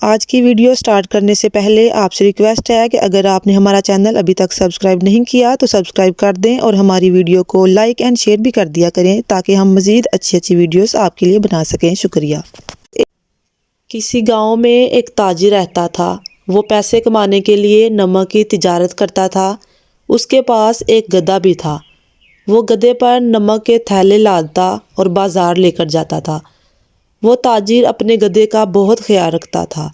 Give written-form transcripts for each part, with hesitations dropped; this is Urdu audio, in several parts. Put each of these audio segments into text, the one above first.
آج کی ویڈیو سٹارٹ کرنے سے پہلے آپ سے ریکویسٹ ہے کہ اگر آپ نے ہمارا چینل ابھی تک سبسکرائب نہیں کیا تو سبسکرائب کر دیں اور ہماری ویڈیو کو لائک اینڈ شیئر بھی کر دیا کریں تاکہ ہم مزید اچھی ویڈیوز آپ کے لیے بنا سکیں۔ شکریہ۔ کسی گاؤں میں ایک تاجر رہتا تھا۔ وہ پیسے کمانے کے لیے نمک کی تجارت کرتا تھا۔ اس کے پاس ایک گدھا بھی تھا۔ وہ گدھے پر نمک کے تھیلے لادتا اور بازار لے کر جاتا تھا۔ وہ تاجر اپنے گدھے کا بہت خیال رکھتا تھا۔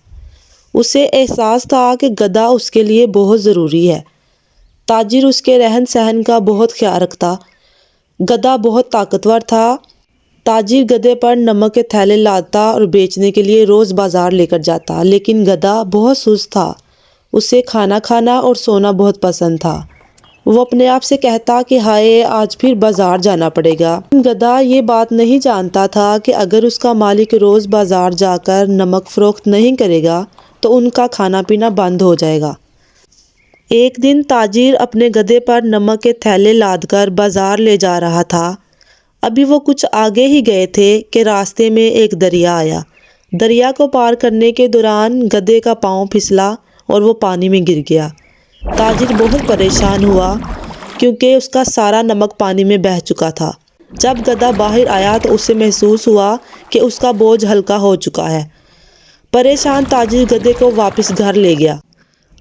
اسے احساس تھا کہ گدھا اس کے لیے بہت ضروری ہے۔ تاجر اس کے رہن سہن کا بہت خیال رکھتا۔ گدھا بہت طاقتور تھا۔ تاجر گدھے پر نمک کے تھیلے لادتا اور بیچنے کے لیے روز بازار لے کر جاتا، لیکن گدھا بہت سست تھا۔ اسے کھانا کھانا اور سونا بہت پسند تھا۔ وہ اپنے آپ سے کہتا کہ ہائے، آج پھر بازار جانا پڑے گا۔ گدھا یہ بات نہیں جانتا تھا کہ اگر اس کا مالک روز بازار جا کر نمک فروخت نہیں کرے گا تو ان کا کھانا پینا بند ہو جائے گا۔ ایک دن تاجر اپنے گدھے پر نمک کے تھیلے لاد کر بازار لے جا رہا تھا۔ ابھی وہ کچھ آگے ہی گئے تھے کہ راستے میں ایک دریا آیا۔ دریا کو پار کرنے کے دوران گدھے کا پاؤں پھسلا اور وہ پانی میں گر گیا۔ تاجر بہت پریشان ہوا کیونکہ اس کا سارا نمک پانی میں بہہ چکا تھا۔ جب گدھا باہر آیا تو اسے محسوس ہوا کہ اس کا بوجھ ہلکا ہو چکا ہے۔ پریشان تاجر گدھے کو واپس گھر لے گیا۔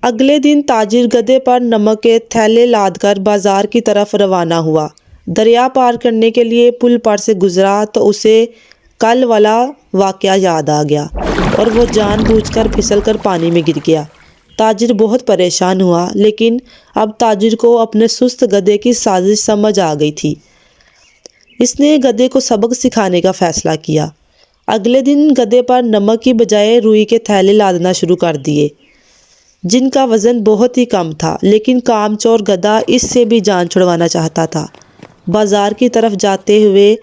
اگلے دن تاجر گدھے پر نمک کے تھیلے لاد کر بازار کی طرف روانہ ہوا۔ دریا پار کرنے کے لیے پل پر سے گزرا تو اسے کل والا واقعہ یاد آ گیا اور وہ جان بوجھ کر پھسل کر پانی میں گر گیا۔ تاجر بہت پریشان ہوا، لیکن اب تاجر کو اپنے سست گدھے کی سازش سمجھ آ گئی تھی۔ اس نے گدھے کو سبق سکھانے کا فیصلہ کیا۔ اگلے دن گدھے پر نمک کی بجائے روئی کے تھیلے لادنا شروع کر دیے، جن کا وزن بہت ہی کم تھا، لیکن کام چور گدھا اس سے بھی جان چھڑوانا چاہتا تھا۔ بازار کی طرف جاتے ہوئے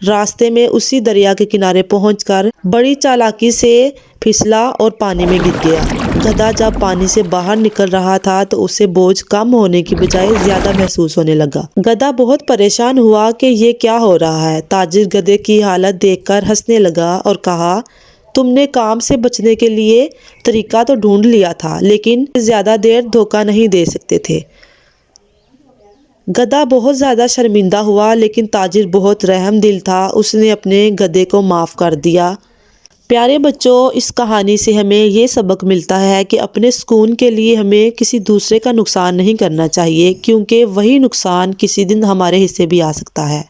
راستے میں اسی دریا کے کنارے پہنچ کر بڑی چالاکی سے پھسلا اور پانی میں گر گیا۔ گدھا جب پانی سے باہر نکل رہا تھا تو اسے بوجھ کم ہونے کی بجائے زیادہ محسوس ہونے لگا۔ گدھا بہت پریشان ہوا کہ یہ کیا ہو رہا ہے۔ تاجر گدھے کی حالت دیکھ کر ہنسنے لگا اور کہا، تم نے کام سے بچنے کے لیے طریقہ تو ڈھونڈ لیا تھا، لیکن زیادہ دیر دھوکہ نہیں دے سکتے تھے۔ گدھا بہت زیادہ شرمندہ ہوا، لیکن تاجر بہت رحم دل تھا۔ اس نے اپنے گدھے کو معاف کر دیا۔ پیارے بچوں، اس کہانی سے ہمیں یہ سبق ملتا ہے کہ اپنے سکون کے لیے ہمیں کسی دوسرے کا نقصان نہیں کرنا چاہیے، کیونکہ وہی نقصان کسی دن ہمارے حصے بھی آ سکتا ہے۔